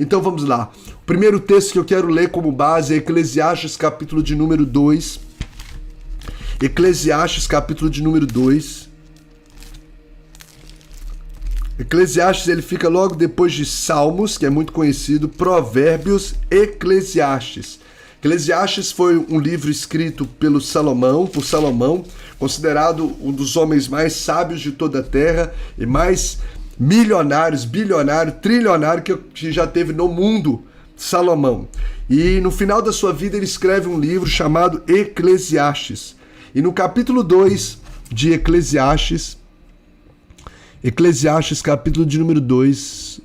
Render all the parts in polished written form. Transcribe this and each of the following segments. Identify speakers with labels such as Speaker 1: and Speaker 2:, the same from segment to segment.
Speaker 1: Então vamos lá. O primeiro texto que eu quero ler como base é Eclesiastes, capítulo de número 2. Eclesiastes, capítulo de número 2. Eclesiastes, ele fica logo depois de Salmos, que é muito conhecido, Provérbios, Eclesiastes. Eclesiastes foi um livro escrito por Salomão, considerado um dos homens mais sábios de toda a terra e mais milionários, bilionário, trilionário que já teve no mundo, Salomão. E no final da sua vida ele escreve um livro chamado Eclesiastes. E no capítulo 2 de Eclesiastes, capítulo de número 2,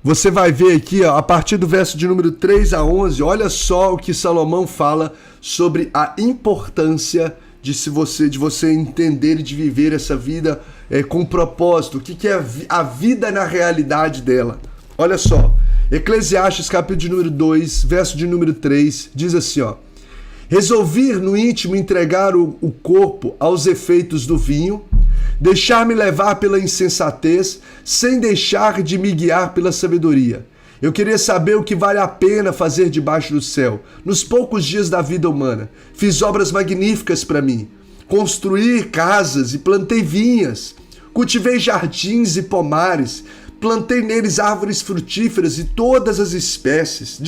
Speaker 1: você vai ver aqui, ó, a partir do verso de número 3 a 11, olha só o que Salomão fala sobre a importância de você entender e de viver essa vida com propósito. O que é a vida na realidade dela? Olha só, Eclesiastes capítulo de número 2, verso de número 3, diz assim, ó: resolvi no íntimo entregar o corpo aos efeitos do vinho, deixar-me levar pela insensatez, sem deixar de me guiar pela sabedoria. Eu queria saber o que vale a pena fazer debaixo do céu. Nos poucos dias da vida humana, fiz obras magníficas para mim. Construí casas e plantei vinhas. Cultivei jardins e pomares. Plantei neles árvores frutíferas de todas as espécies.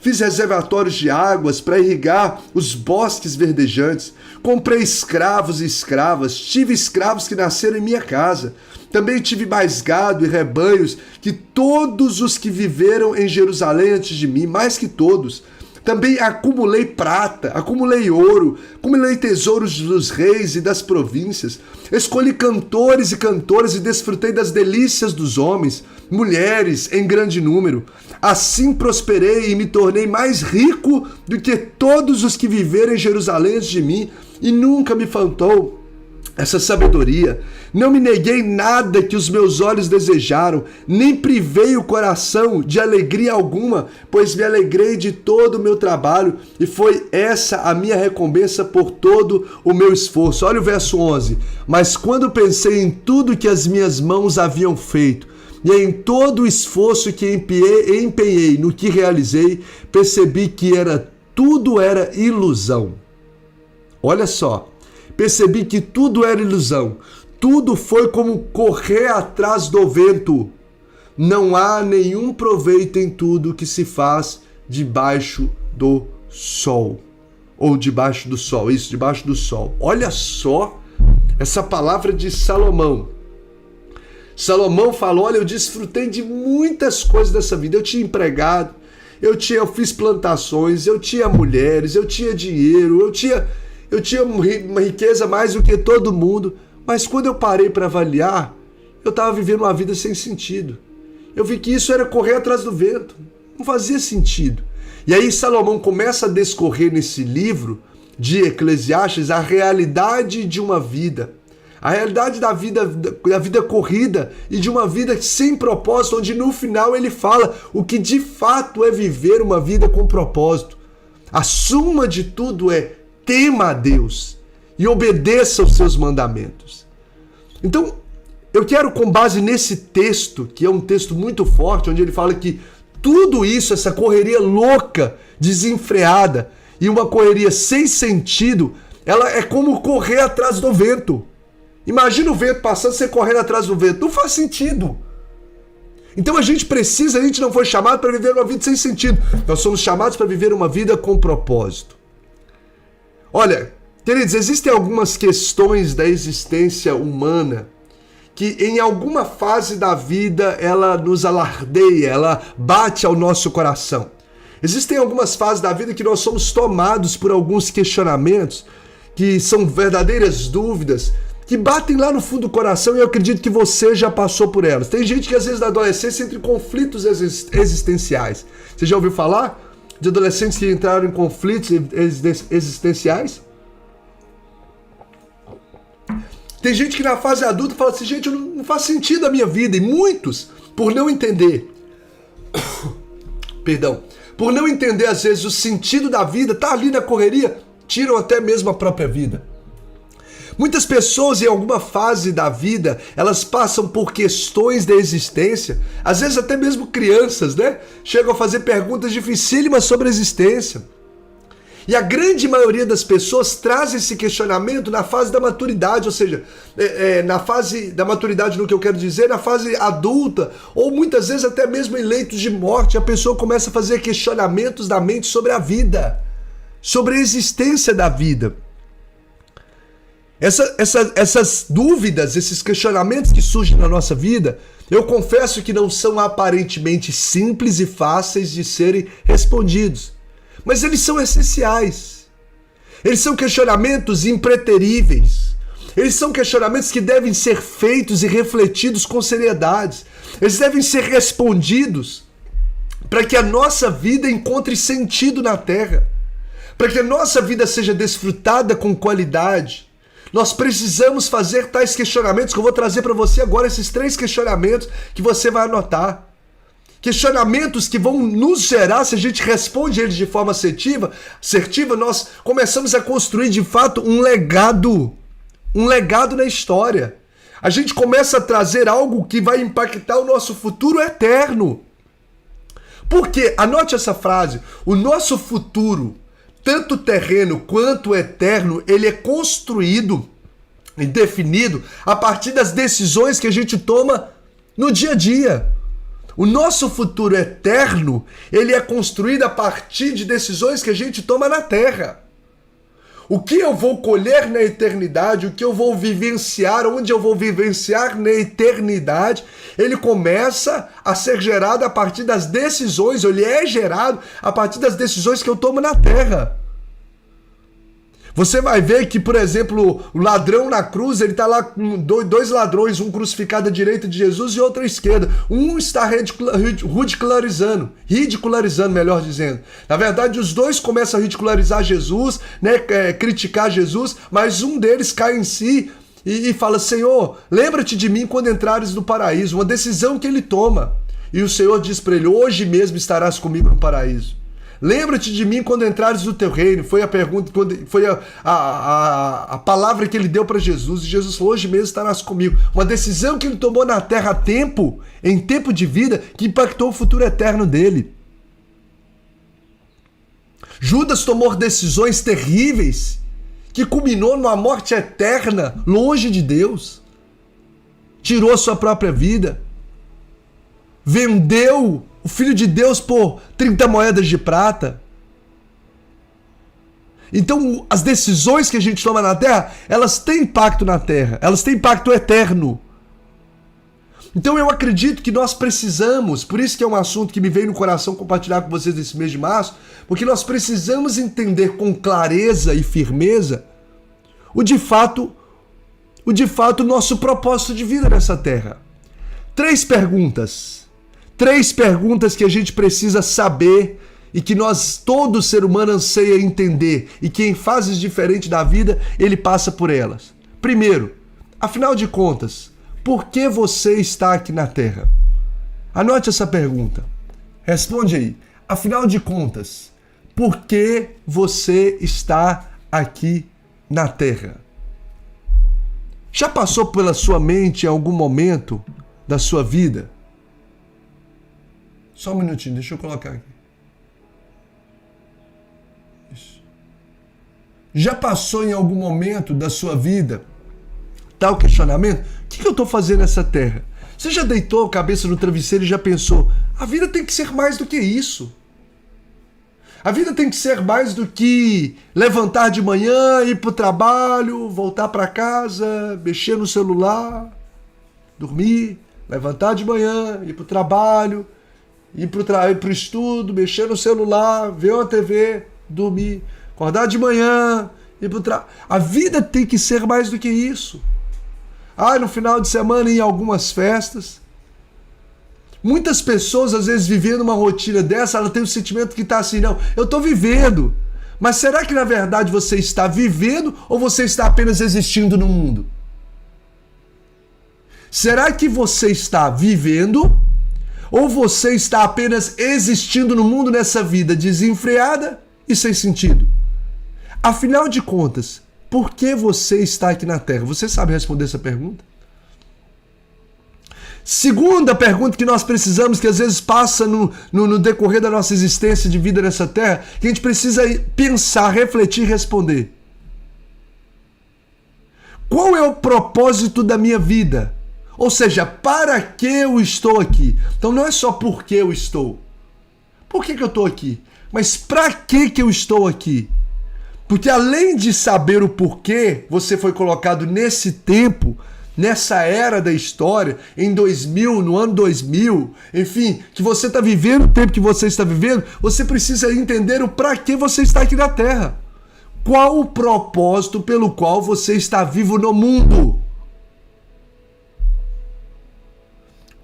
Speaker 1: Fiz reservatórios de águas para irrigar os bosques verdejantes. Comprei escravos e escravas. Tive escravos que nasceram em minha casa. Também tive mais gado e rebanhos que todos os que viveram em Jerusalém antes de mim, mais que todos. Também acumulei prata, acumulei ouro, acumulei tesouros dos reis e das províncias. Escolhi cantores e cantoras e desfrutei das delícias dos homens, mulheres em grande número. Assim prosperei e me tornei mais rico do que todos os que viveram em Jerusalém antes de mim, e nunca me faltou essa sabedoria. Não me neguei nada que os meus olhos desejaram, nem privei o coração de alegria alguma, pois me alegrei de todo o meu trabalho, e foi essa a minha recompensa por todo o meu esforço. Olha o verso 11. Mas quando pensei em tudo que as minhas mãos haviam feito, e em todo o esforço que empenhei no que realizei, percebi que tudo era ilusão. Olha só. Percebi que tudo era ilusão. Tudo foi como correr atrás do vento. Não há nenhum proveito em tudo que se faz debaixo do sol. Ou debaixo do sol. Isso, debaixo do sol. Olha só essa palavra de Salomão. Salomão falou, olha, eu desfrutei de muitas coisas dessa vida. Eu tinha empregado, eu fiz plantações, eu tinha mulheres, eu tinha dinheiro, eu tinha uma riqueza mais do que todo mundo, mas quando eu parei para avaliar, eu estava vivendo uma vida sem sentido. Eu vi que isso era correr atrás do vento, não fazia sentido. E aí Salomão começa a descorrer nesse livro de Eclesiastes a realidade de uma vida, a realidade da vida corrida e de uma vida sem propósito, onde no final ele fala o que de fato é viver uma vida com propósito. A suma de tudo é: tema a Deus e obedeça aos seus mandamentos. Então, eu quero, com base nesse texto, que é um texto muito forte, onde ele fala que tudo isso, essa correria louca, desenfreada e uma correria sem sentido, ela é como correr atrás do vento. Imagina o vento passando, você correndo atrás do vento. Não faz sentido. Então a gente não foi chamado para viver uma vida sem sentido. Nós somos chamados para viver uma vida com propósito. Olha, queridos, existem algumas questões da existência humana que em alguma fase da vida ela nos alardeia, ela bate ao nosso coração. Existem algumas fases da vida que nós somos tomados por alguns questionamentos que são verdadeiras dúvidas que batem lá no fundo do coração, e eu acredito que você já passou por elas. Tem gente que às vezes na adolescência entra em conflitos existenciais. Você já ouviu falar de adolescentes que entraram em conflitos existenciais? Tem gente que na fase adulta fala assim, gente, não faz sentido a minha vida. E muitos, por não entender, por não entender às vezes o sentido da vida, tá ali na correria, tiram até mesmo a própria vida. Muitas pessoas em alguma fase da vida, elas passam por questões da existência, às vezes até mesmo crianças, né? Chegam a fazer perguntas dificílimas sobre a existência. E a grande maioria das pessoas traz esse questionamento na fase da maturidade, ou seja, na fase da maturidade, no que eu quero dizer, na fase adulta, ou muitas vezes até mesmo em leitos de morte, a pessoa começa a fazer questionamentos da mente sobre a vida, sobre a existência da vida. Essas dúvidas, esses questionamentos que surgem na nossa vida, eu confesso que não são aparentemente simples e fáceis de serem respondidos. Mas eles são essenciais. Eles são questionamentos impreteríveis. Eles são questionamentos que devem ser feitos e refletidos com seriedade. Eles devem ser respondidos para que a nossa vida encontre sentido na Terra. Para que a nossa vida seja desfrutada com qualidade. Nós precisamos fazer tais questionamentos que eu vou trazer para você agora, esses 3 questionamentos que você vai anotar. Questionamentos que vão nos gerar, se a gente responde eles de forma assertiva, nós começamos a construir de fato um legado na história. A gente começa a trazer algo que vai impactar o nosso futuro eterno. Porque, anote essa frase, o nosso futuro, tanto terreno quanto eterno, ele é construído e definido a partir das decisões que a gente toma no dia a dia. O nosso futuro eterno, ele é construído a partir de decisões que a gente toma na Terra. O que eu vou colher na eternidade, o que eu vou vivenciar, onde eu vou vivenciar na eternidade, ele começa a ser gerado a partir das decisões, ele é gerado a partir das decisões que eu tomo na Terra. Você vai ver que, por exemplo, o ladrão na cruz, ele está lá com 2 ladrões, um crucificado à direita de Jesus e outro à esquerda. Um está ridicularizando, melhor dizendo. Na verdade, os dois começam a ridicularizar Jesus, né, criticar Jesus, mas um deles cai em si e fala: Senhor, lembra-te de mim quando entrares no paraíso. Uma decisão que ele toma. E o Senhor diz para ele: hoje mesmo estarás comigo no paraíso. Lembra-te de mim quando entrares no teu reino. Foi a pergunta, foi a palavra que ele deu para Jesus. E Jesus falou: hoje mesmo estarás comigo. Uma decisão que ele tomou na terra em tempo de vida, que impactou o futuro eterno dele. Judas tomou decisões terríveis, que culminou numa morte eterna, longe de Deus. Tirou a sua própria vida. Vendeu o Filho de Deus por 30 moedas de prata. Então, as decisões que a gente toma na terra, elas têm impacto na terra, elas têm impacto eterno. Então, eu acredito que nós precisamos, por isso que é um assunto que me veio no coração compartilhar com vocês nesse mês de março, porque nós precisamos entender com clareza e firmeza o de fato nosso propósito de vida nessa terra. 3 perguntas que a gente precisa saber e que todo ser humano anseia entender e que em fases diferentes da vida ele passa por elas. Primeiro, afinal de contas, por que você está aqui na Terra? Anote essa pergunta. Responde aí. Afinal de contas, por que você está aqui na Terra? Já passou pela sua mente em algum momento da sua vida? Só um minutinho, deixa eu colocar aqui. Isso. Já passou em algum momento da sua vida tal questionamento? O que eu estou fazendo nessa terra? Você já deitou a cabeça no travesseiro e já pensou: a vida tem que ser mais do que isso. A vida tem que ser mais do que levantar de manhã, ir para o trabalho, voltar para casa, mexer no celular, dormir, levantar de manhã, ir para o trabalho, ir para o estudo, mexer no celular, ver uma TV, dormir, acordar de manhã, ir para o trabalho. A vida tem que ser mais do que isso. No final de semana, em algumas festas. Muitas pessoas, às vezes, vivendo uma rotina dessa, ela tem o sentimento que está assim: não, eu estou vivendo. Mas será que, na verdade, você está vivendo ou você está apenas existindo no mundo? Será que você está vivendo ou você está apenas existindo no mundo nessa vida desenfreada e sem sentido? Afinal de contas, Por que você está aqui na Terra? Você sabe responder essa pergunta? Segunda pergunta que nós precisamos, que às vezes passa no decorrer da nossa existência de vida nessa Terra, que a gente precisa pensar, refletir e responder. Qual é o propósito da minha vida? Ou seja, para que eu estou aqui? Então não é só por que eu estou. Por que eu estou aqui? Mas para que eu estou aqui? Porque além de saber o porquê você foi colocado nesse tempo, nessa era da história, em 2000, no ano 2000, enfim, que você está vivendo o tempo que você está vivendo, você precisa entender o para que você está aqui na Terra. Qual o propósito pelo qual você está vivo no mundo?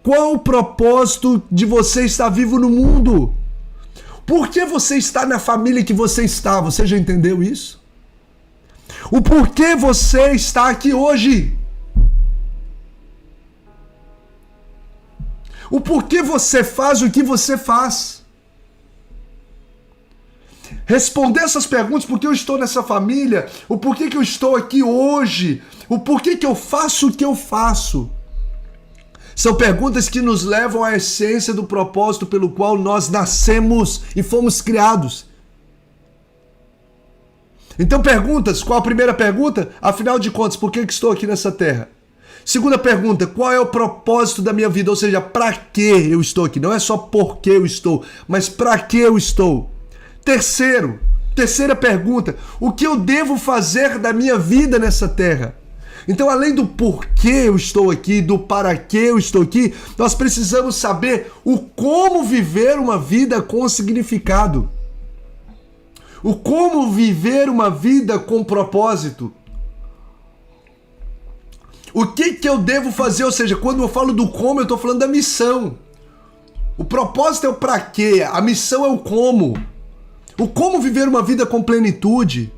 Speaker 1: Qual o propósito de você estar vivo no mundo? Por que você está na família que você está? Você já entendeu isso? O porquê você está aqui hoje? O porquê você faz o que você faz? Responder essas perguntas, por que eu estou nessa família? O porquê que eu estou aqui hoje? O porquê que eu faço o que eu faço? São perguntas que nos levam à essência do propósito pelo qual nós nascemos e fomos criados. Então perguntas, qual a primeira pergunta? Afinal de contas, por que estou aqui nessa terra? Segunda pergunta, qual é o propósito da minha vida? Ou seja, para que eu estou aqui? Não é só por que eu estou, mas para que eu estou? Terceira pergunta, o que eu devo fazer da minha vida nessa terra? Então, além do porquê eu estou aqui, do para que eu estou aqui, nós precisamos saber o como viver uma vida com significado. O como viver uma vida com propósito. O que eu devo fazer? Ou seja, quando eu falo do como, eu estou falando da missão. O propósito é o para quê, a missão é o como. O como viver uma vida com plenitude.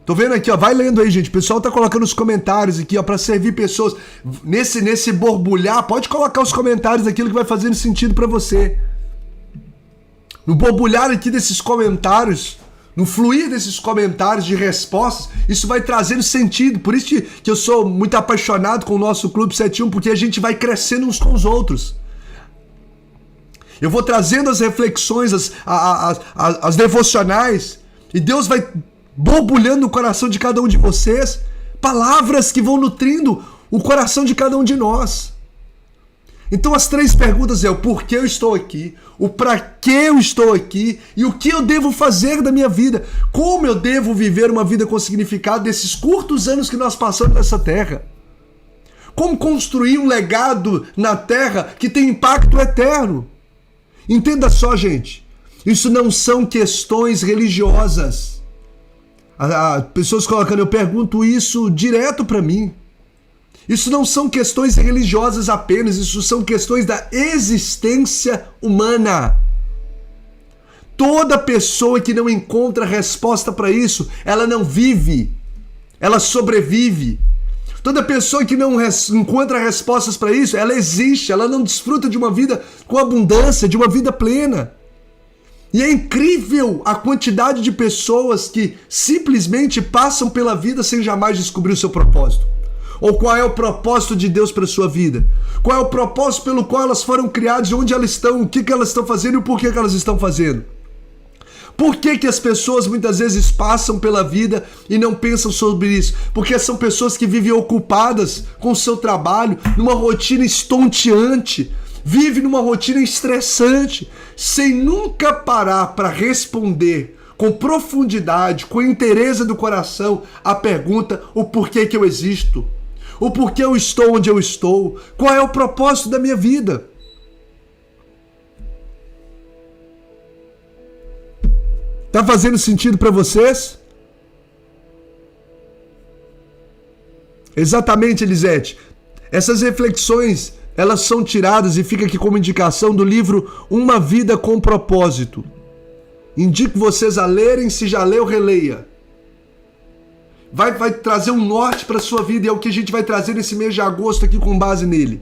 Speaker 1: Tô vendo aqui, ó, vai lendo aí, gente. O pessoal tá colocando os comentários aqui, ó, para servir pessoas. Nesse borbulhar, pode colocar os comentários daquilo que vai fazendo sentido para você. No borbulhar aqui desses comentários, no fluir desses comentários de respostas, isso vai trazendo sentido. Por isso que eu sou muito apaixonado com o nosso Clube 71, porque a gente vai crescendo uns com os outros. Eu vou trazendo as reflexões, as devocionais, e Deus vai borbulhando no coração de cada um de vocês, palavras que vão nutrindo o coração de cada um de nós. Então as três perguntas é o porquê eu estou aqui, o para que eu estou aqui e o que eu devo fazer da minha vida. Como eu devo viver uma vida com significado desses curtos anos que nós passamos nessa terra. Como construir um legado na terra que tem impacto eterno. Entenda só, gente, isso não são questões religiosas. Pessoas colocando, eu pergunto isso direto para mim. Isso não são questões religiosas apenas, isso são questões da existência humana. Toda pessoa que não encontra resposta para isso, ela não vive, ela sobrevive. Toda pessoa que não encontra respostas para isso, ela existe, ela não desfruta de uma vida com abundância, de uma vida plena. E é incrível a quantidade de pessoas que simplesmente passam pela vida sem jamais descobrir o seu propósito. Ou qual é o propósito de Deus para a sua vida? Qual é o propósito pelo qual elas foram criadas, onde elas estão, o que elas estão fazendo e o porquê que elas estão fazendo? Por que as pessoas muitas vezes passam pela vida e não pensam sobre isso? Porque são pessoas que vivem ocupadas com o seu trabalho, numa rotina estonteante, vivem numa rotina estressante, sem nunca parar para responder com profundidade, com interesse do coração, a pergunta, o porquê que eu existo? O porquê eu estou onde eu estou? Qual é o propósito da minha vida? Tá fazendo sentido para vocês? Exatamente, Elisete. Essas reflexões, elas são tiradas e fica aqui como indicação do livro Uma Vida com Propósito. Indico vocês a lerem, se já leu, releia. Vai trazer um norte para a sua vida e é o que a gente vai trazer nesse mês de agosto aqui com base nele.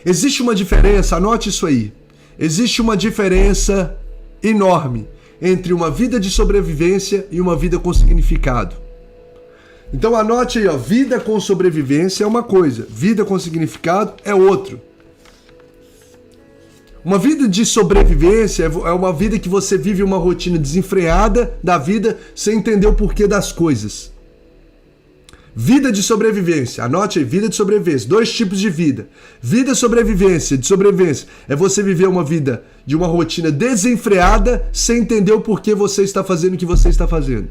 Speaker 1: Existe uma diferença, anote isso aí. Existe uma diferença enorme entre uma vida de sobrevivência e uma vida com significado. Então anote aí, ó, vida com sobrevivência é uma coisa, vida com significado é outro. Uma vida de sobrevivência é uma vida que você vive uma rotina desenfreada da vida sem entender o porquê das coisas. Vida de sobrevivência, anote aí, vida de sobrevivência, 2 tipos de vida. Vida de sobrevivência é você viver uma vida de uma rotina desenfreada sem entender o porquê você está fazendo o que você está fazendo.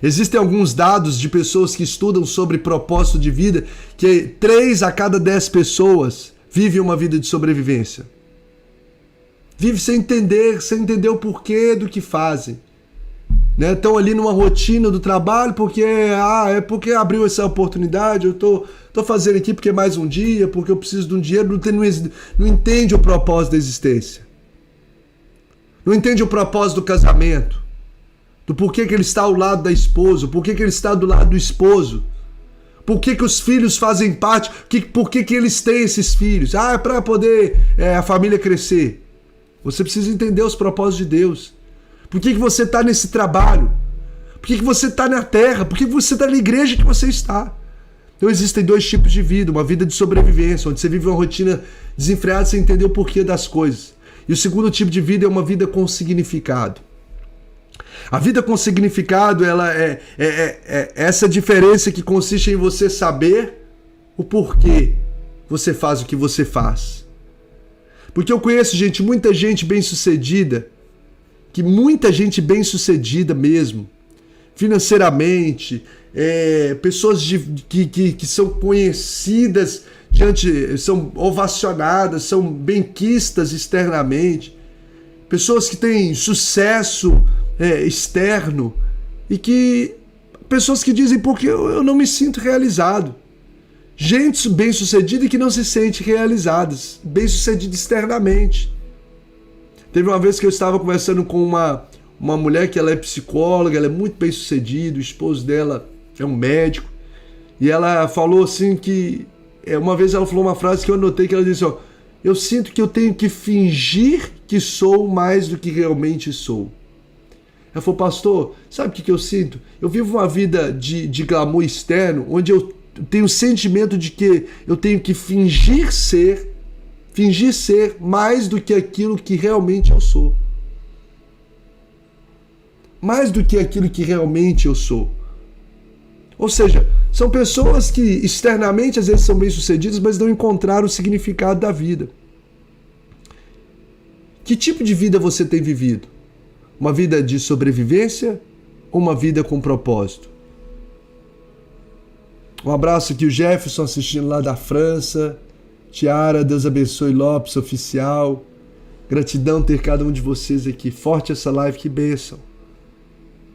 Speaker 1: Existem alguns dados de pessoas que estudam sobre propósito de vida que 3 a cada 10 pessoas vivem uma vida de sobrevivência. Vive sem entender o porquê do que fazem. Estão ali numa rotina do trabalho porque abriu essa oportunidade, eu tô fazendo aqui porque é mais um dia, porque eu preciso de um dinheiro, não entende o propósito da existência. Não entende o propósito do casamento, do porquê que ele está ao lado da esposa, porquê que ele está do lado do esposo. Por que os filhos fazem parte? Por que eles têm esses filhos? É para poder a família crescer. Você precisa entender os propósitos de Deus. Por que você está nesse trabalho? Por que você está na terra? Por que você está na igreja que você está? Então existem 2 tipos de vida. Uma vida de sobrevivência, onde você vive uma rotina desenfreada sem entender o porquê das coisas. E o segundo tipo de vida é uma vida com significado. A vida com significado, ela é essa diferença que consiste em você saber o porquê você faz o que você faz. Porque eu conheço muita gente bem-sucedida, mesmo, financeiramente, pessoas que são conhecidas, são ovacionadas, são benquistas externamente, pessoas que têm sucesso externo e pessoas que dizem porque eu não me sinto realizado. Gente bem-sucedida e que não se sente realizadas, bem-sucedida externamente. Teve uma vez que eu estava conversando com uma mulher que ela é psicóloga, ela é muito bem-sucedida, o esposo dela é um médico, e ela falou assim que uma vez ela falou uma frase que eu anotei, que ela disse, eu sinto que eu tenho que fingir que sou mais do que realmente sou. Ela falou, pastor, sabe o que eu sinto? Eu vivo uma vida de glamour externo, onde eu tenho o sentimento de que eu tenho que fingir ser mais do que aquilo que realmente eu sou. Mais do que aquilo que realmente eu sou. Ou seja, são pessoas que externamente às vezes são bem-sucedidas, mas não encontraram o significado da vida. Que tipo de vida você tem vivido? Uma vida de sobrevivência ou uma vida com propósito? Um abraço aqui, o Jefferson assistindo lá da França. Tiara, Deus abençoe, Lopes, oficial. Gratidão ter cada um de vocês aqui. Forte essa live, que bênção.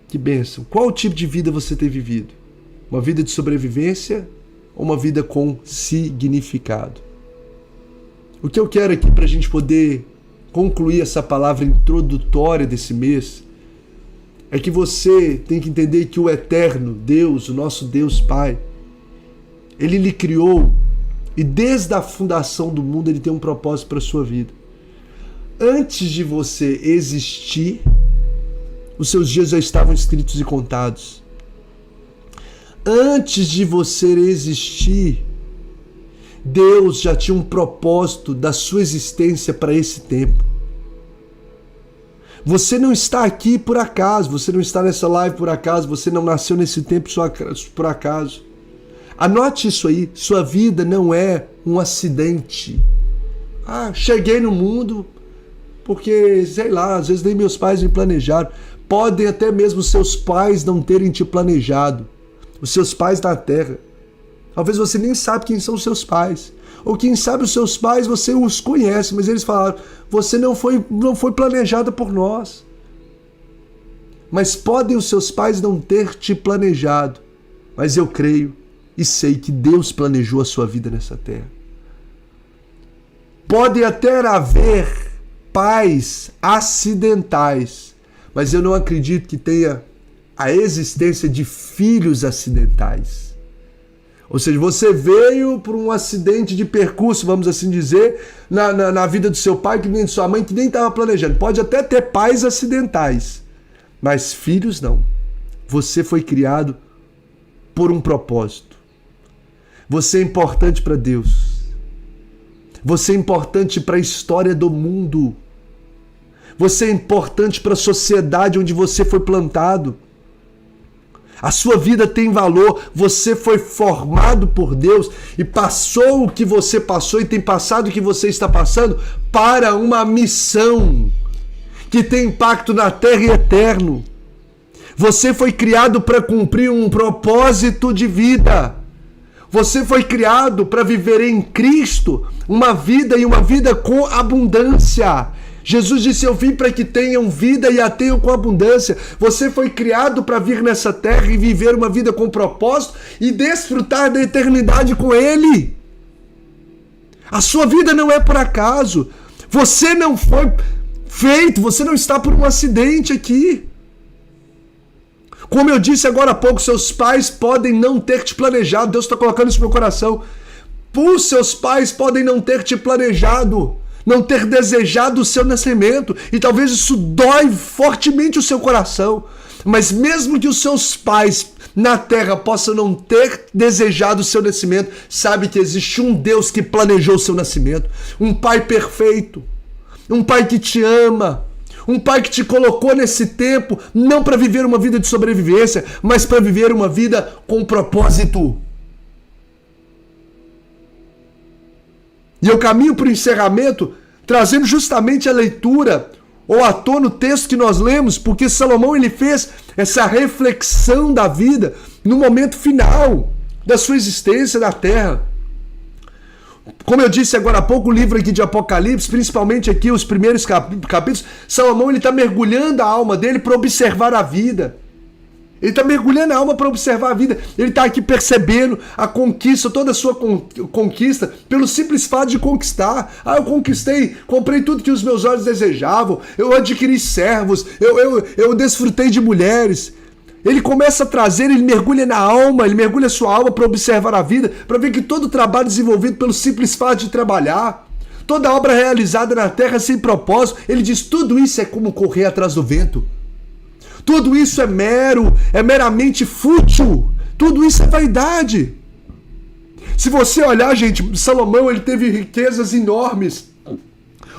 Speaker 1: Que bênção. Qual tipo de vida você tem vivido? Uma vida de sobrevivência ou uma vida com significado? O que eu quero aqui para a gente poder concluir essa palavra introdutória desse mês é que você tem que entender que o eterno Deus, o nosso Deus Pai, Ele lhe criou e desde a fundação do mundo Ele tem um propósito para a sua vida. Antes de você existir, os seus dias já estavam escritos e contados. Antes de você existir, Deus já tinha um propósito da sua existência para esse tempo. Você não está aqui por acaso, você não está nessa live por acaso, você não nasceu nesse tempo por acaso. Anote isso aí, sua vida não é um acidente. Cheguei no mundo porque, sei lá, às vezes nem meus pais me planejaram. Podem até mesmo seus pais não terem te planejado. Os seus pais na terra. Talvez você nem sabe quem são os seus pais. Ou quem sabe os seus pais, você os conhece, mas eles falaram, você não foi planejada por nós. Mas podem os seus pais não ter te planejado. Mas eu creio e sei que Deus planejou a sua vida nessa terra. Pode até haver pais acidentais, mas eu não acredito que tenha a existência de filhos acidentais. Ou seja, você veio por um acidente de percurso, vamos assim dizer, na vida do seu pai, que nem de sua mãe, que nem estava planejando. Pode até ter pais acidentais, mas filhos não. Você foi criado por um propósito. Você é importante para Deus. Você é importante para a história do mundo. Você é importante para a sociedade onde você foi plantado. A sua vida tem valor, você foi formado por Deus e passou o que você passou e tem passado o que você está passando para uma missão que tem impacto na terra e eterno. Você foi criado para cumprir um propósito de vida. Você foi criado para viver em Cristo uma vida e uma vida com abundância. Jesus disse, eu vim para que tenham vida e a tenham com abundância. Você foi criado para vir nessa terra e viver uma vida com propósito e desfrutar da eternidade com Ele. A sua vida não é por acaso. Você não foi feito, você não está por um acidente aqui. Como eu disse agora há pouco, seus pais podem não ter te planejado. Deus está colocando isso no meu coração. Os seus pais podem não ter te planejado, não ter desejado o seu nascimento, e talvez isso dói fortemente o seu coração, mas mesmo que os seus pais na terra possam não ter desejado o seu nascimento, sabe que existe um Deus que planejou o seu nascimento, um pai perfeito, um pai que te ama, um pai que te colocou nesse tempo não para viver uma vida de sobrevivência, mas para viver uma vida com propósito. E eu caminho para o encerramento trazendo justamente a leitura ou à tona o texto que nós lemos, porque Salomão ele fez essa reflexão da vida no momento final da sua existência na terra. Como eu disse agora há pouco, o livro aqui de Apocalipse, principalmente aqui os primeiros capítulos, Salomão ele está mergulhando a alma dele para observar a vida. Ele está mergulhando a alma para observar a vida. Ele está aqui percebendo a conquista, toda a sua conquista, pelo simples fato de conquistar. Eu conquistei, comprei tudo que os meus olhos desejavam, eu adquiri servos, eu desfrutei de mulheres. Ele começa a trazer, ele mergulha na alma, ele mergulha a sua alma para observar a vida, para ver que todo o trabalho desenvolvido pelo simples fato de trabalhar, toda obra realizada na terra sem propósito, ele diz, tudo isso é como correr atrás do vento. Tudo isso é meramente fútil. Tudo isso é vaidade. Se você olhar, gente, Salomão ele teve riquezas enormes.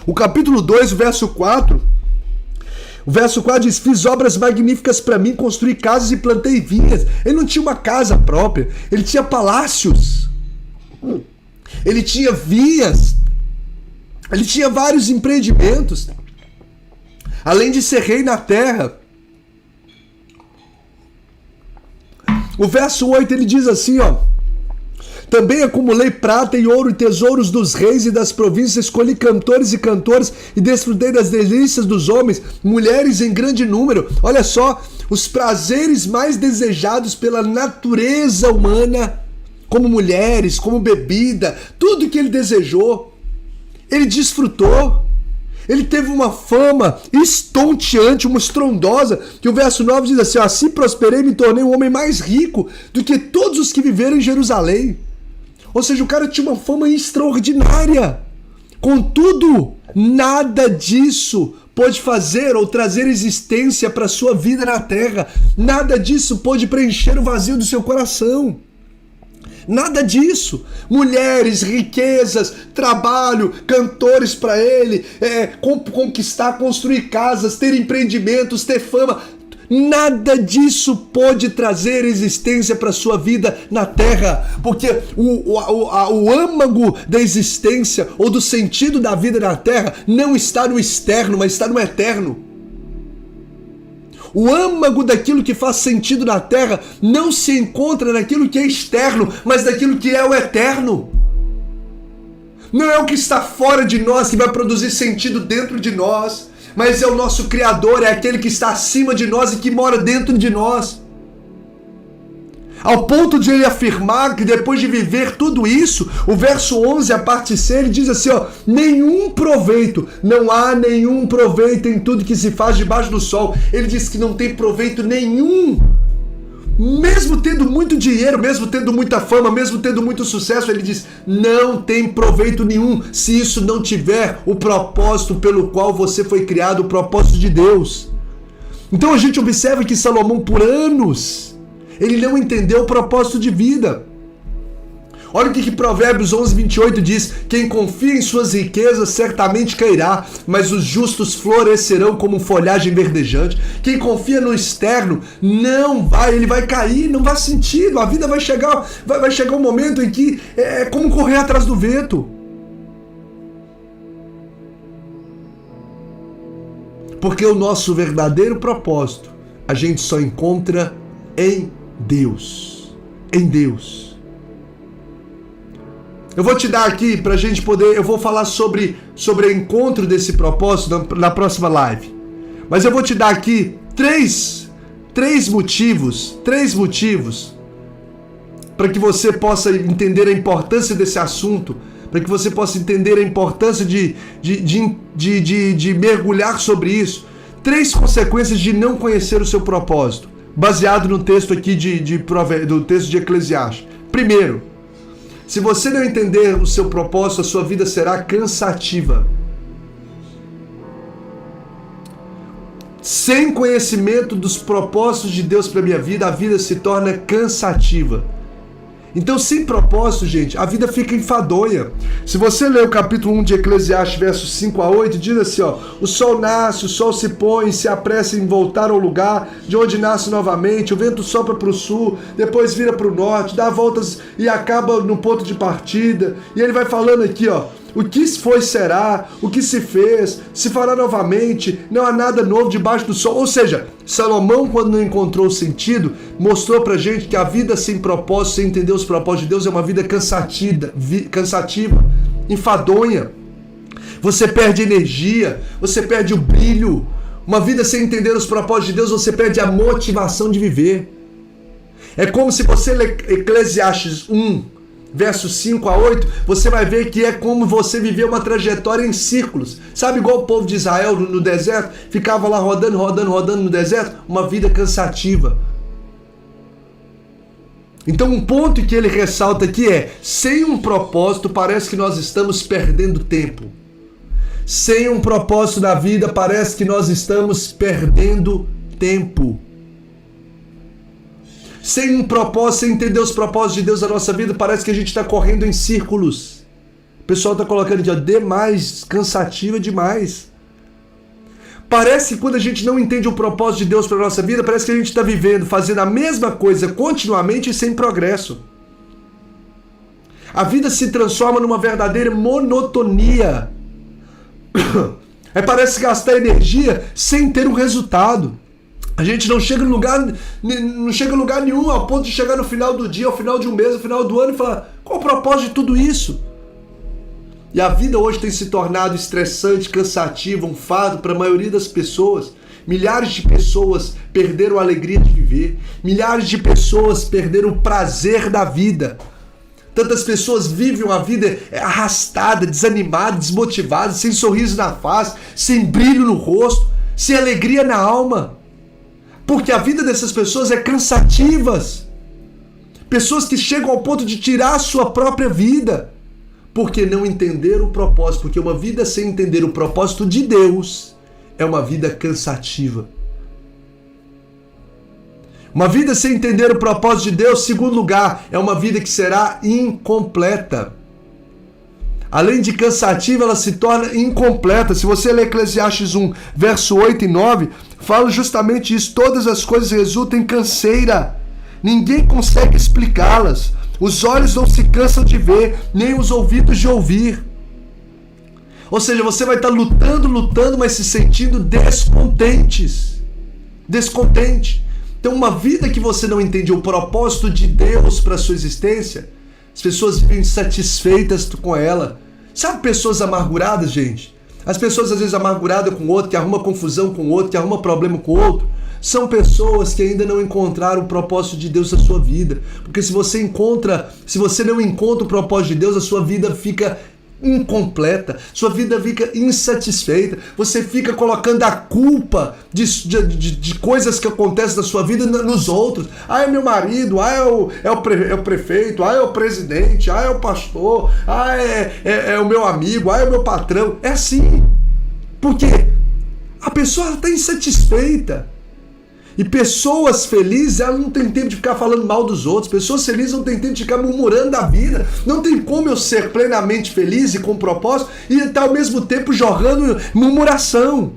Speaker 1: O capítulo 2, o verso 4 diz, fiz obras magníficas para mim, construí casas e plantei vinhas. Ele não tinha uma casa própria, ele tinha palácios. Ele tinha vinhas. Ele tinha vários empreendimentos. Além de ser rei na terra. O verso 8 ele diz assim, também acumulei prata e ouro e tesouros dos reis e das províncias, escolhi cantores e cantoras e desfrutei das delícias dos homens, mulheres em grande número. Olha só, os prazeres mais desejados pela natureza humana, como mulheres, como bebida, tudo que ele desejou, ele desfrutou. Ele teve uma fama estonteante, uma estrondosa, que o verso 9 diz assim, assim prosperei e me tornei um homem mais rico do que todos os que viveram em Jerusalém. Ou seja, o cara tinha uma fama extraordinária. Contudo, nada disso pôde fazer ou trazer existência para a sua vida na terra. Nada disso pôde preencher o vazio do seu coração. Nada disso. Mulheres, riquezas, trabalho, cantores para ele, conquistar, construir casas, ter empreendimentos, ter fama. Nada disso pode trazer existência para a sua vida na terra, porque o âmago da existência ou do sentido da vida na terra não está no externo, mas está no eterno. O âmago daquilo que faz sentido na terra não se encontra naquilo que é externo, mas naquilo que é o eterno. Não é o que está fora de nós que vai produzir sentido dentro de nós, mas é o nosso Criador, é aquele que está acima de nós e que mora dentro de nós. Ao ponto de ele afirmar que depois de viver tudo isso, o verso 11, a parte C, ele diz assim, nenhum proveito, não há nenhum proveito em tudo que se faz debaixo do sol. Ele diz que não tem proveito nenhum Mesmo tendo muito dinheiro, mesmo tendo muita fama, mesmo tendo muito sucesso, ele diz, não tem proveito nenhum se isso não tiver o propósito pelo qual você foi criado, o propósito de Deus. Então a gente observa que Salomão, por anos, ele não entendeu o propósito de vida. Olha o que Provérbios 11:28 diz: quem confia em suas riquezas certamente cairá, mas os justos florescerão como folhagem verdejante. Quem confia no externo ele vai cair, não faz sentido. A vida vai chegar um momento em que é como correr atrás do vento. Porque o nosso verdadeiro propósito a gente só encontra em Deus. Em Deus. Eu vou te dar aqui pra gente poder, eu vou falar sobre o encontro desse propósito na próxima live. Mas eu vou te dar aqui três motivos para que você possa entender a importância desse assunto, para que você possa entender a importância de mergulhar sobre isso. 3 consequências de não conhecer o seu propósito, baseado no texto aqui do texto de Eclesiastes. Primeiro, se você não entender o seu propósito, a sua vida será cansativa. Sem conhecimento dos propósitos de Deus para a minha vida, a vida se torna cansativa. Então, sem propósito, gente, a vida fica enfadonha. Se você ler o capítulo 1 de Eclesiastes, versos 5 a 8, diz assim, ó: o sol nasce, o sol se põe, se apressa em voltar ao lugar de onde nasce novamente, o vento sopra para o sul, depois vira para o norte, dá voltas e acaba no ponto de partida. E ele vai falando aqui, ó: o que foi será, o que se fez, se fará novamente, não há nada novo debaixo do sol. Ou seja, Salomão, quando não encontrou sentido, mostrou pra gente que a vida sem propósito, sem entender os propósitos de Deus, é uma vida cansativa, enfadonha. Você perde energia, você perde o brilho. Uma vida sem entender os propósitos de Deus, você perde a motivação de viver. É como se você ler Eclesiastes 1, versos 5 a 8, você vai ver que é como você viver uma trajetória em círculos. Sabe, igual o povo de Israel no deserto, ficava lá rodando no deserto, uma vida cansativa. Então um ponto que ele ressalta aqui é: sem um propósito parece que nós estamos perdendo tempo. Sem um propósito na vida parece que nós estamos perdendo tempo. Sem um propósito, sem entender os propósitos de Deus na nossa vida, parece que a gente está correndo em círculos. O pessoal está colocando de demais, cansativa demais. Parece que quando a gente não entende o propósito de Deus para a nossa vida, parece que a gente está vivendo, fazendo a mesma coisa continuamente e sem progresso. A vida se transforma numa verdadeira monotonia. Aí parece gastar energia sem ter um resultado. A gente não chega em lugar nenhum, ao ponto de chegar no final do dia, ao final de um mês, ao final do ano e falar: qual o propósito de tudo isso? E a vida hoje tem se tornado estressante, cansativa, um fardo para a maioria das pessoas. Milhares de pessoas perderam a alegria de viver. Milhares de pessoas perderam o prazer da vida. Tantas pessoas vivem uma vida arrastada, desanimada, desmotivada, sem sorriso na face, sem brilho no rosto, sem alegria na alma. Porque a vida dessas pessoas é cansativa. Pessoas que chegam ao ponto de tirar a sua própria vida. Porque não entenderam o propósito. Porque uma vida sem entender o propósito de Deus é uma vida cansativa. Uma vida sem entender o propósito de Deus, segundo lugar, é uma vida que será incompleta. Além de cansativa, ela se torna incompleta. Se você ler Eclesiastes 1, verso 8 e 9, fala justamente isso. Todas as coisas resultam em canseira. Ninguém consegue explicá-las. Os olhos não se cansam de ver, nem os ouvidos de ouvir. Ou seja, você vai estar lutando, mas se sentindo descontente. Então, uma vida que você não entende o propósito de Deus para a sua existência, as pessoas vivem insatisfeitas com ela. Sabe pessoas amarguradas, gente? As pessoas às vezes amarguradas com o outro, que arruma confusão com o outro, que arruma problema com o outro, são pessoas que ainda não encontraram o propósito de Deus na sua vida. Porque se você não encontra o propósito de Deus, a sua vida fica incompleta, sua vida fica insatisfeita, você fica colocando a culpa de coisas que acontecem na sua vida nos outros. É meu marido, é o prefeito, é o presidente, é o pastor, é o meu amigo, é o meu patrão. É assim. Por quê? A pessoa está insatisfeita. E pessoas felizes, elas não têm tempo de ficar falando mal dos outros. Pessoas felizes não têm tempo de ficar murmurando da vida. Não tem como eu ser plenamente feliz e com propósito e estar ao mesmo tempo jogando murmuração.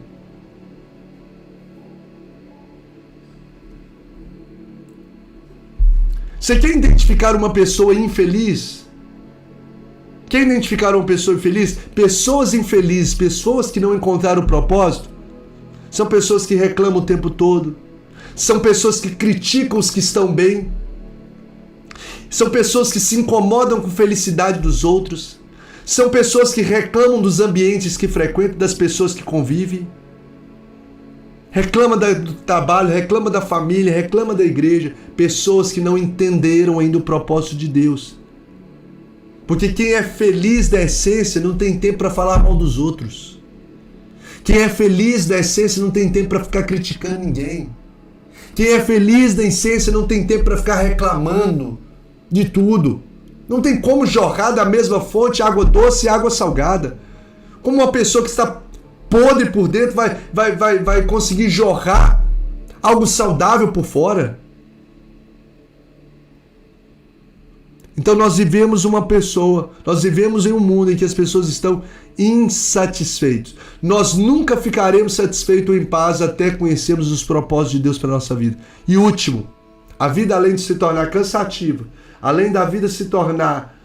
Speaker 1: Você quer identificar uma pessoa infeliz? Quer identificar uma pessoa infeliz? Pessoas infelizes, pessoas que não encontraram propósito, são pessoas que reclamam o tempo todo. São pessoas que criticam os que estão bem. São pessoas que se incomodam com a felicidade dos outros. São pessoas que reclamam dos ambientes que frequentam, das pessoas que convivem. Reclama do trabalho, reclama da família, reclama da igreja. Pessoas que não entenderam ainda o propósito de Deus. Porque quem é feliz da essência não tem tempo para falar mal dos outros. Quem é feliz da essência não tem tempo para ficar criticando ninguém. Quem é feliz da essência não tem tempo para ficar reclamando de tudo. Não tem como jorrar da mesma fonte água doce e água salgada. Como uma pessoa que está podre por dentro vai conseguir jorrar algo saudável por fora? Então nós vivemos em um mundo em que as pessoas estão insatisfeitos. Nós nunca ficaremos satisfeitos ou em paz até conhecermos os propósitos de Deus para a nossa vida. E último, a vida, além de se tornar cansativa, além da vida se tornar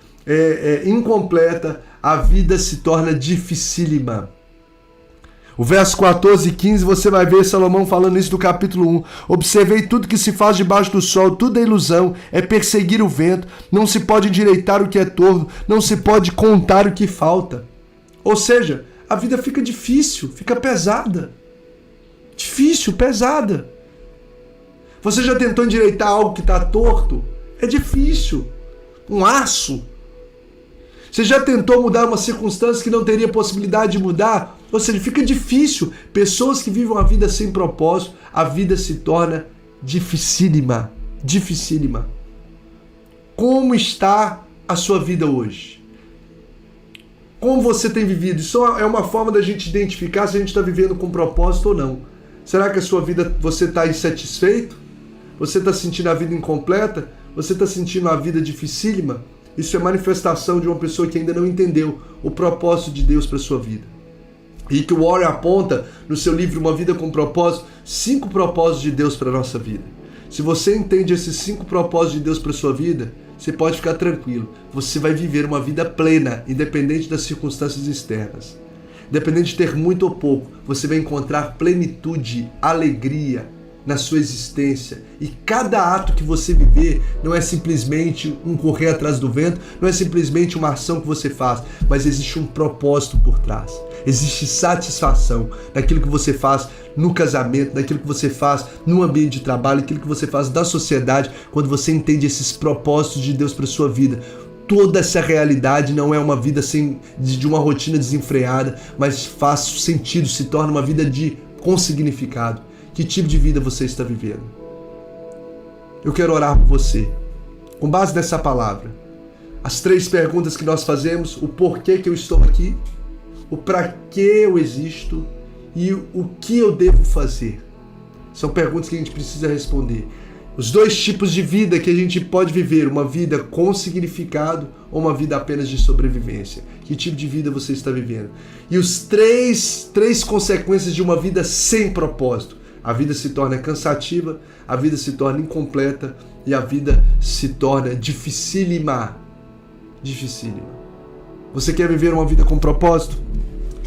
Speaker 1: incompleta, a vida se torna dificílima. O verso 14 e 15, você vai ver Salomão falando isso do capítulo 1. Observei tudo que se faz debaixo do sol, tudo é ilusão, é perseguir o vento, não se pode endireitar o que é torto, não se pode contar o que falta. Ou seja, a vida fica difícil, fica pesada. Difícil, pesada. Você já tentou endireitar algo que está torto? É difícil. Um aço. Você já tentou mudar uma circunstância que não teria possibilidade de mudar? Ou seja, fica difícil. Pessoas que vivem uma vida sem propósito, a vida se torna dificílima. Dificílima. Como está a sua vida hoje? Como você tem vivido? Isso é uma forma da gente identificar se a gente está vivendo com propósito ou não. Será que a sua vida, você está insatisfeito? Você está sentindo a vida incompleta? Você está sentindo a vida dificílima? Isso é manifestação de uma pessoa que ainda não entendeu o propósito de Deus para a sua vida. Rick Warren aponta no seu livro Uma Vida com Propósito 5 propósitos de Deus para a nossa vida. Se você entende esses 5 propósitos de Deus para a sua vida, você pode ficar tranquilo. Você vai viver uma vida plena, independente das circunstâncias externas. Independente de ter muito ou pouco, você vai encontrar plenitude, alegria na sua existência. E cada ato que você viver não é simplesmente um correr atrás do vento, não é simplesmente uma ação que você faz, mas existe um propósito por trás. Existe satisfação naquilo que você faz no casamento, naquilo que você faz no ambiente de trabalho, naquilo que você faz da sociedade, quando você entende esses propósitos de Deus para a sua vida. Toda essa realidade não é uma vida de uma rotina desenfreada, mas faz sentido, se torna uma vida com significado. Que tipo de vida você está vivendo? Eu quero orar por você. Com base nessa palavra, as 3 perguntas que nós fazemos: o porquê que eu estou aqui, o para que eu existo e o que eu devo fazer. São perguntas que a gente precisa responder. Os 2 tipos de vida que a gente pode viver: uma vida com significado ou uma vida apenas de sobrevivência. Que tipo de vida você está vivendo? E os três consequências de uma vida sem propósito. A vida se torna cansativa, a vida se torna incompleta e a vida se torna dificílima. Dificílima. Você quer viver uma vida com propósito?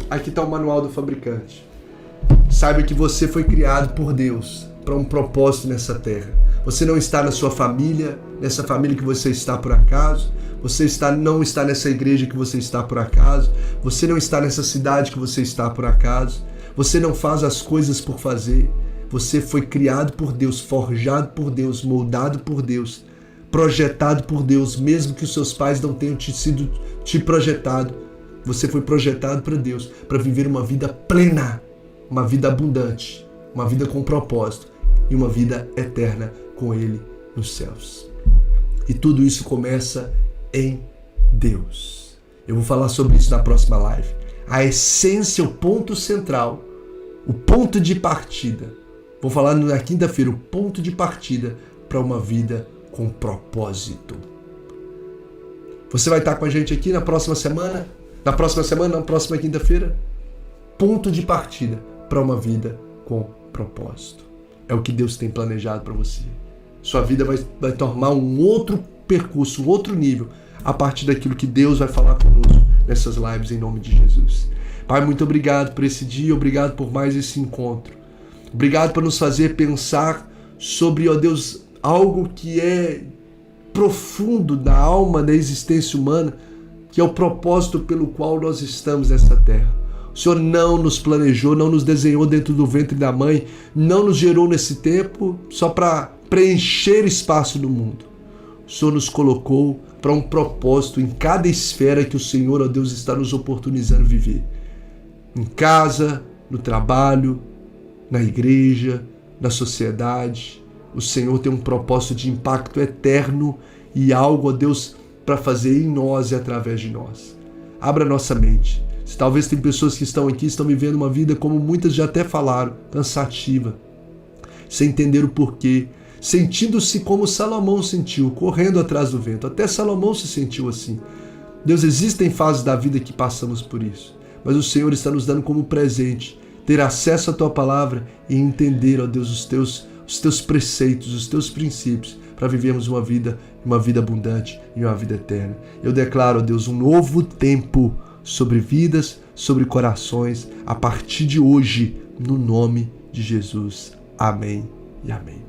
Speaker 1: Aqui está o manual do fabricante. Saiba que você foi criado por Deus para um propósito nessa terra. Você não está na sua família, nessa família que você está por acaso. Você não está nessa igreja que você está por acaso. Você não está nessa cidade que você está por acaso. Você não faz as coisas por fazer. Você foi criado por Deus, forjado por Deus, moldado por Deus, projetado por Deus, mesmo que os seus pais não tenham te projetado. Você foi projetado para Deus, para viver uma vida plena, uma vida abundante, uma vida com propósito e uma vida eterna com Ele nos céus. E tudo isso começa em Deus. Eu vou falar sobre isso na próxima live. A essência, o ponto central, o ponto de partida. Vou falar na quinta-feira, o ponto de partida para uma vida com propósito. Você vai estar com a gente aqui na próxima semana? Na próxima quinta-feira? Ponto de partida para uma vida com propósito. É o que Deus tem planejado para você. Sua vida vai tomar um outro percurso, um outro nível, a partir daquilo que Deus vai falar conosco nessas lives em nome de Jesus. Pai, muito obrigado por esse dia, obrigado por mais esse encontro. Obrigado por nos fazer pensar sobre, ó Deus, algo que é profundo da alma, da existência humana, que é o propósito pelo qual nós estamos nessa terra. O Senhor não nos planejou, não nos desenhou dentro do ventre da mãe, não nos gerou nesse tempo só para preencher espaço no mundo. O Senhor nos colocou para um propósito em cada esfera que o Senhor, ó Deus, está nos oportunizando viver. Em casa, no trabalho, na igreja, na sociedade. O Senhor tem um propósito de impacto eterno e algo, ó Deus, para fazer em nós e através de nós. Abra nossa mente. Se talvez tem pessoas que estão aqui, estão vivendo uma vida, como muitas já até falaram, cansativa, sem entender o porquê, sentindo-se como Salomão sentiu, correndo atrás do vento. Até Salomão se sentiu assim. Deus, existem fases da vida que passamos por isso, mas o Senhor está nos dando como presente ter acesso à Tua Palavra e entender, ó Deus, os Teus preceitos, os Teus princípios, para vivermos uma vida abundante e uma vida eterna. Eu declaro, ó Deus, um novo tempo sobre vidas, sobre corações, a partir de hoje, no nome de Jesus. Amém e amém.